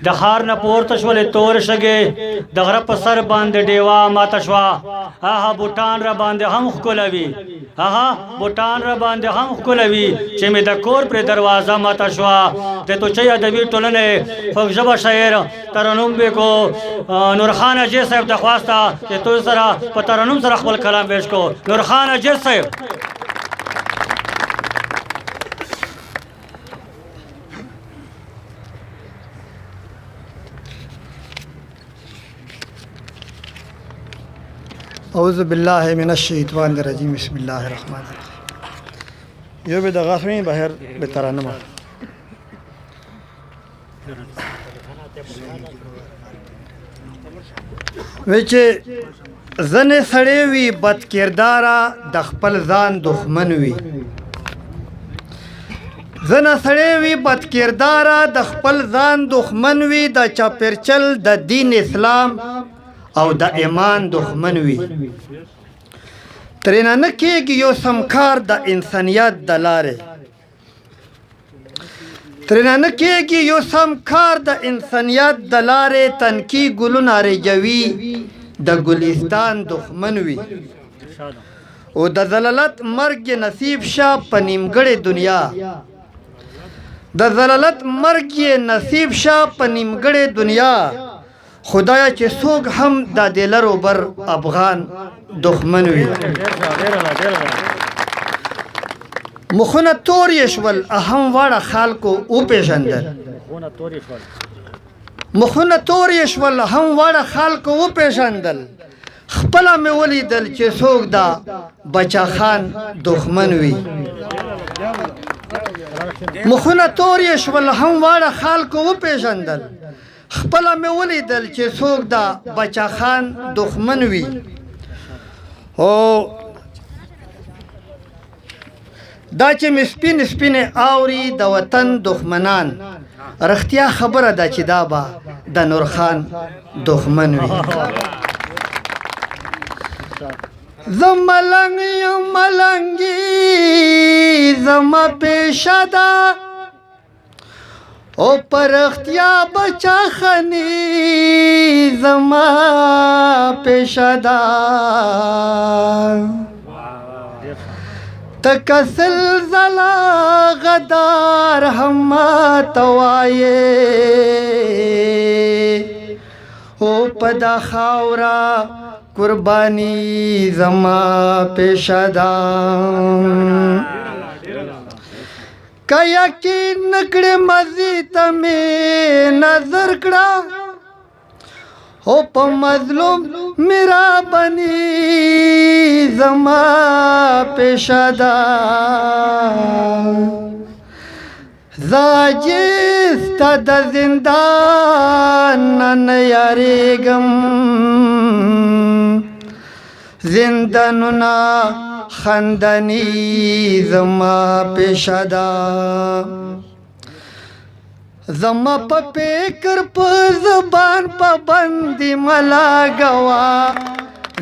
د خار نه پورته شولې تور شګې د غره په سر باندې ډیوه ماته شوه هغه بوټان را باندې هم ښکلوي بوټان را باندې هم ښکلوي چې مې د کور پرې دروازه ماته شوه د توچۍ ادبي ټولنې خوږ ژبه شاعر ترنم بیکو نورخان اجیر صاحب ته خواسته چې تو سره په ترنم سره خپل کلام پیش کو نورخان اجیر صاحب اعوذ باللہ من الشیطان الرجیم بسم اللہ الرحمن الرحیم یو به د غافین بهر به ترانه وچه زن سړی وي بد کرداره د خپل ځان دښمن وي زن سړی وي بد کرداره د خپل ځان دښمن وي د چاپیرچل د دین اسلام او د ایمان دښمن وي ترېنه نه کېږي یو سمکار د انسانیت د لارې ترېنه نه کېږي یو سمکار د انسانیت د لارې تنکي ګلونه رژوي د ګلستان دښمن وي او د ضلالت مرګ نصیب شه په نیمګړې دنیا د ضلالت مرګ نصیب شه په نیمګړې دنیا خدایا چې څوک هم د دې لرو بر افغان دښمن وي مخونه تور یې شول اهم واړه خلکو وپېژندل مخونه تور یې شول اهم واړه خلکو وپېژندل خپله مې ولیدل چې څوک د بچا خان دښمن وي مخونه تور یې شول اهم واړه خلکو وپېژندل خپله مې ولیدل چې څوک د بچا خان دښمن وي او دا چې مې سپین سپینې اوري د وطن دښمنان رښتیا خبره ده چې دا به د نورخان دښمن وي زه ملنګ یم ملنګي زما پیشه ده او پرختیا بچا خنی زما پیشدا تکسل زلا غدار هم توایے او پدا خاورا قربانی زما پیشدا که یقین نکړې مزي ته مې نظر کړه او په مظلوم میرا بني زما پیشدا زاجستا د زندان نه یاریږم زندانونه خندنی زما پیشدا زما په فکر په زبان پابندي ملا گوا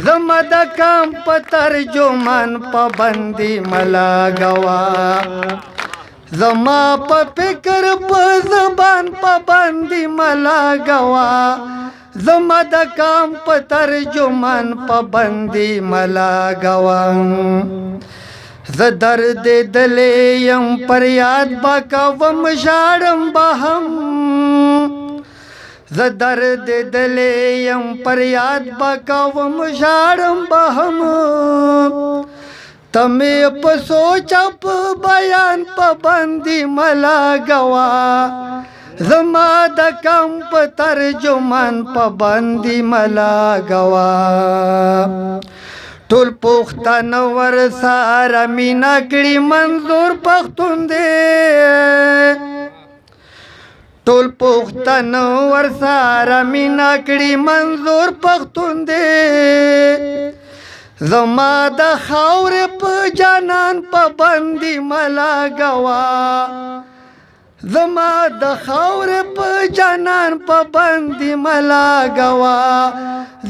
زما د کام په ترجمان پابندي ملا گوا زما په فکر په زبان پابندي ملا گوا زما د کام په ترجمان پابندي ملا گوا ز درد دلې یم پر یاد با کوم ژاړم به هم ز درد دلې یم پر یاد با کوم ژاړم به هم تمې په سوچ په بیان پابندي ملا گوا زما د کم په ترجمان پابندي ملا گوا ټول پښتانه ور سره مینا کړي منظور پښتون دې ټول پښتانه ور سره مینا کړي منظور پښتون دې زما د خاورې په جانان پابندي ملا گوا زما د خاورې په جانان پابندي ملا گوا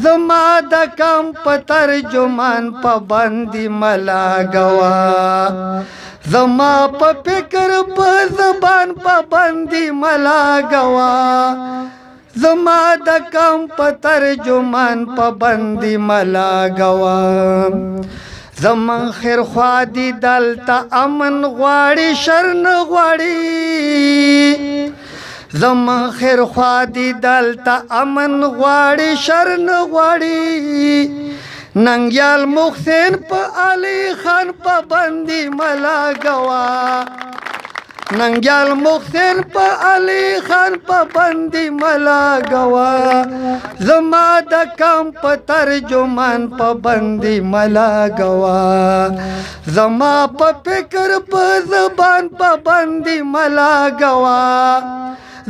زما د کم په ترجمان پابندي ملا گوا زما په فکر په زبان پابندي ملا گوا زما د کم په ترجمان پابندي ملا گوا زمن خیر خوا دی دلتا امن غواړي شر نه غواړي زمن خیر خوا دی دلتا امن غواړي شر نه غواړي ننګیال محسن په علي خان پابندي ملا گوا ننګیال محسن په علي خان پابندي ملا گوا زما د کم په ترجمان پابندي ملا گوا زما په فکر په زبان پابندي ملا گوا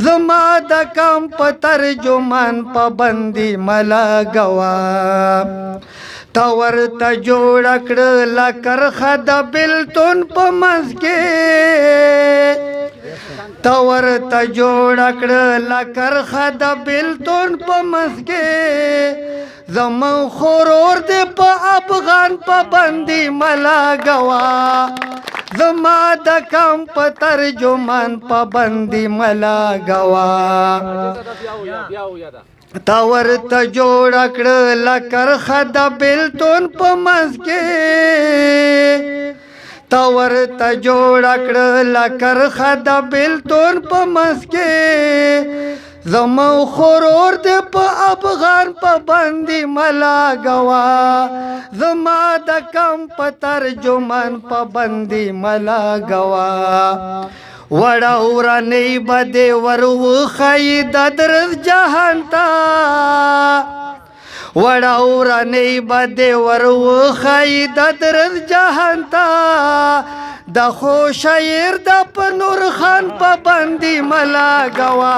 زما د کم په ترجمان پابندي ملا گوا تور ته جوړ کړ لکر خد بلتون په منځ کې تور ته جوړ کړ لکر خد بلتون په منځ کې زمون خورور دې په افغان پابندي ملا گوا زما د کم په ترجمان پابندي ملا گوا تاور ته جوړ کړ لکر خد بلتون په منځ کې تاور ته جوړ کړ لکر خد بلتون په منځ کې زمو خورور دې په افغان پابندي ملا گوا زما د کم په ترجمان پابندي ملا گوا وڑا ورانی بدے ورو خی ددرز جہان تا وڑا ورانی بدے ورو خی ددرز جہان تا د خو شاعر د پنور خان پابندي ملا گوا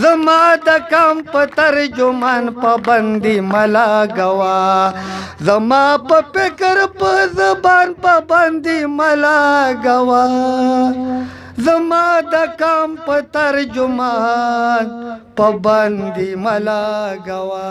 زما د کم په ترجمان پابندي ملا گوا زما په فکر په زبان پابندي ملا گوا زما د کم په ترجمان پابندي ملا گوا